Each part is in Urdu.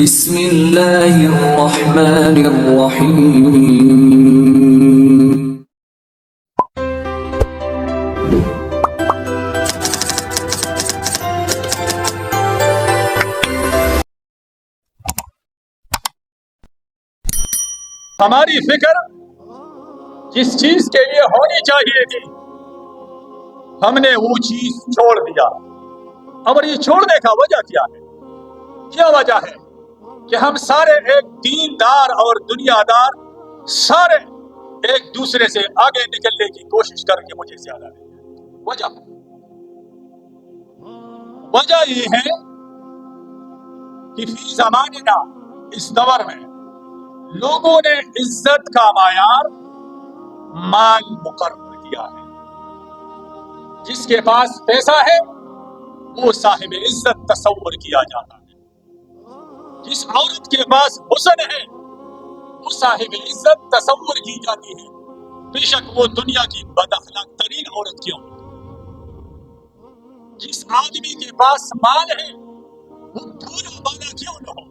بسم اللہ الرحمن الرحیم۔ ہماری فکر جس چیز کے لیے ہونی چاہیے تھی ہم نے وہ چیز چھوڑ دیا۔ اور یہ چھوڑنے کا وجہ کیا ہے؟ کیا وجہ ہے کہ ہم سارے ایک دیندار اور دنیا دار سارے ایک دوسرے سے آگے نکلنے کی کوشش کر کے مجھے زیادہ نہیں۔ وجہ یہ ہے کہ فی زماننا اس دور میں لوگوں نے عزت کا معیار مال مقرر کیا ہے۔ جس کے پاس پیسہ ہے وہ صاحب عزت تصور کیا جاتا ہے۔ جس عورت کے پاس حسن ہے وہ صاحب عزت تصور کی جاتی ہے، بے شک وہ دنیا کی بد اخلاق ترین عورت کیوں ہو۔ جس آدمی کے پاس مال ہے وہ بھولا بالا کیوں نہ ہو۔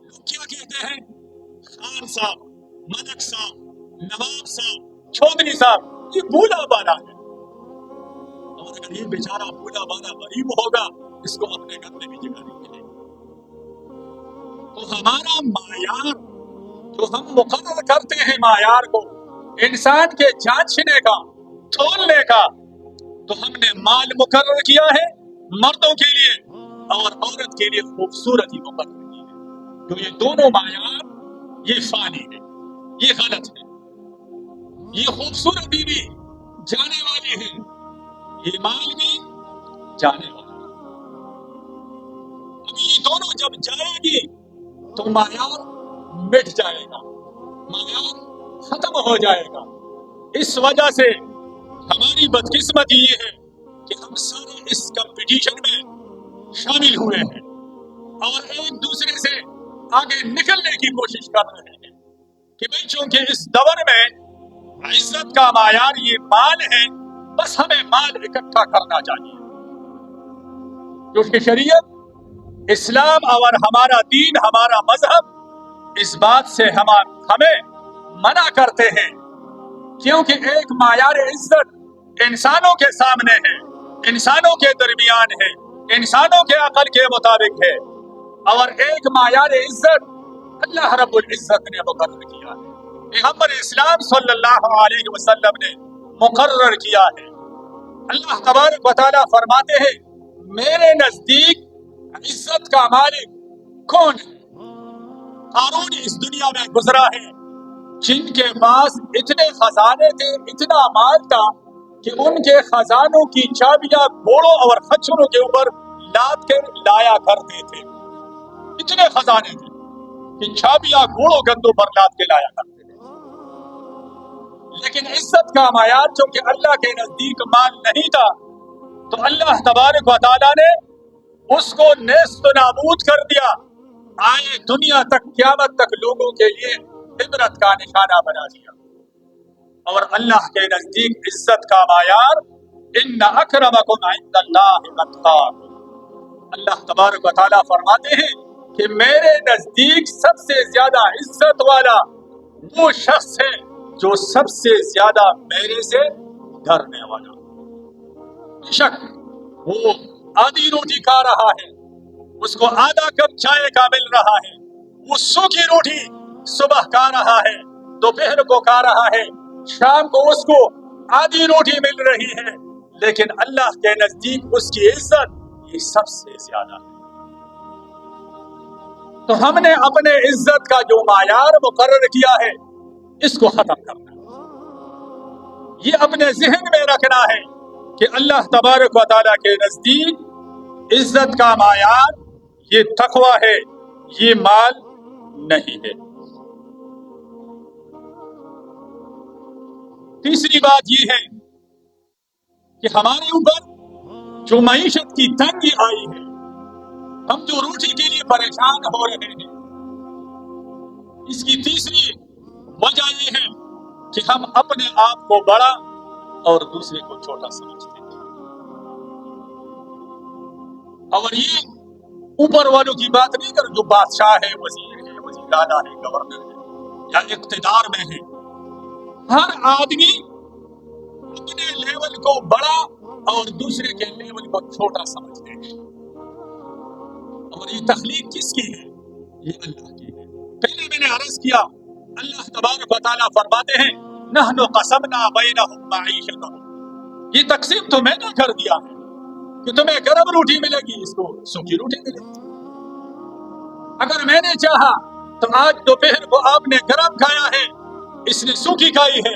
لوگ کیا کہتے ہیں؟ خان صاحب، ملک صاحب، نواب صاحب، چودھری صاحب، یہ بھولا بالا ہے۔ اور اگر یہ بیچارہ بھولا بالا غریب ہوگا اس کو اپنے گھر میں بھی جگہ نہیں ملے گی۔ تو ہمارا معیار جو ہم مقرر کرتے ہیں معیار کو انسان کے جانچنے کا، تولنے کا، تو ہم نے مال مقرر کیا ہے مردوں کے لیے اور عورت کے لیے خوبصورتی مقرر کی ہے۔ تو یہ دونوں معیار یہ فانی ہے، یہ غلط ہے۔ یہ خوبصورتی بھی جانے والی ہے، یہ مال بھی جانے والا ہے۔ اب یہ دونوں جب جائے گی تو معیار مٹ جائے گا، معیار ختم ہو جائے گا۔ اس وجہ سے ہماری بدقسمتی یہ ہے کہ ہم سارے اس کمپٹیشن میں شامل ہوئے ہیں اور ایک دوسرے سے آگے نکلنے کی کوشش کر رہے ہیں کہ بھئی چونکہ اس دور میں عزت کا معیار یہ مال ہے، بس ہمیں مال اکٹھا کرنا چاہیے۔ کیونکہ شریعت، اسلام اور ہمارا دین، ہمارا مذہب اس بات سے ہمیں منع کرتے ہیں، کیونکہ ایک معیار عزت انسانوں کے سامنے ہے، انسانوں کے درمیان ہے، انسانوں کے عقل کے مطابق ہے، اور ایک معیار عزت اللہ رب العزت نے مقرر کیا ہے، پیغمبر اسلام صلی اللہ علیہ وسلم نے مقرر کیا ہے۔ اللہ تبارک و تعالیٰ فرماتے ہیں میرے نزدیک عزت کا مالک کون ہے؟ قارون اس دنیا میں گزرا ہے جن کے پاس اتنے خزانے تھے، اتنا مال تھا کہ ان کے خزانوں کی چابیاں گھوڑوں اور خچروں کے اوپر لاد کر لایا کرتے تھے۔ اتنے خزانے تھے کہ چابیاں گھوڑوں گندوں پر لاد کے لایا کرتے تھے۔ لیکن عزت کا معیار چونکہ اللہ کے نزدیک مال نہیں تھا تو اللہ تبارک و تعالیٰ نے اس کو نیست و نابود کر دیا، آئے دنیا تک قیامت تک لوگوں کے لیے عبرت کا نشانہ بنا دیا۔ اور اللہ کے نزدیک عزت کا معیار ان اکرمکم عند اللہ اتقاکم۔ اللہ تبارک و تعالیٰ فرماتے ہیں کہ میرے نزدیک سب سے زیادہ عزت والا وہ شخص ہے جو سب سے زیادہ میرے سے ڈرنے والا۔ بے شک وہ آدھی روٹی کھا رہا ہے، اس کو آدھا کپ چائے کا مل رہا ہے، وہ سوکھی روٹی صبح کھا رہا ہے، دوپہر کو کھا رہا ہے، شام کو اس کو آدھی روٹی مل رہی ہے، لیکن اللہ کے نزدیک اس کی عزت یہ سب سے زیادہ ہے۔ تو ہم نے اپنے عزت کا جو معیار مقرر کیا ہے اس کو ختم کرنا ہے۔ یہ اپنے ذہن میں رکھنا ہے کہ اللہ تبارک و تعالیٰ کے نزدیک عزت کا معیار یہ تقوی ہے، یہ مال نہیں ہے۔ تیسری بات یہ ہے کہ ہمارے اوپر جو معیشت کی تنگی آئی ہے، ہم جو روٹی کے لیے پریشان ہو رہے ہیں، اس کی تیسری وجہ یہ ہے کہ ہم اپنے آپ کو بڑا اور دوسرے کو چھوٹا سمجھتے ہیں۔ اور یہ اوپر والوں کی بات نہیں کرو جو بادشاہ ہے، وزیر ہے، وزیر اعلیٰ ہے، گورنر ہے یا اقتدار میں ہے۔ ہر آدمی اپنے لیول کو بڑا اور دوسرے کے لیول کو چھوٹا سمجھتے ہیں، اور یہ تخلیق کس کی ہے؟ یہ اللہ کی ہے۔ پہلے میں نے عرض کیا اللہ تبارک و تعالیٰ فرماتے ہیں نحن قسمنا بینہم معیشتہم، یہ تقسیم تو میں نے کر دیا ہے کہ تمہیں گرم روٹی ملے گی، اس کو سوکھی روٹی ملے گی۔ اگر میں نے چاہا تو آج دوپہر کو آپ نے گرم کھایا ہے، اس نے سوکھی کھائی ہے،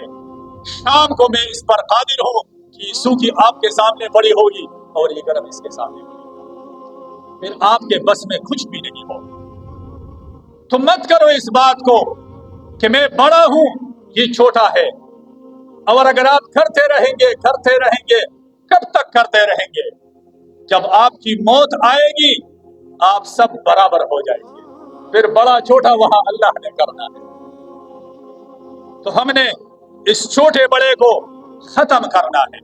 شام کو میں اس پر قادر ہوں کہ یہ سوکھی آپ کے سامنے پڑی ہوگی اور یہ گرم اس کے سامنے پڑی ہوگی، پھر آپ کے بس میں کچھ بھی نہیں ہوگا۔ تو مت کرو اس بات کو کہ میں بڑا ہوں یہ چھوٹا ہے، اور اگر آپ کرتے رہیں گے کب تک کرتے رہیں گے؟ جب آپ کی موت آئے گی آپ سب برابر ہو جائیں گے، پھر بڑا چھوٹا وہاں اللہ نے کرنا ہے۔ تو ہم نے اس چھوٹے بڑے کو ختم کرنا ہے،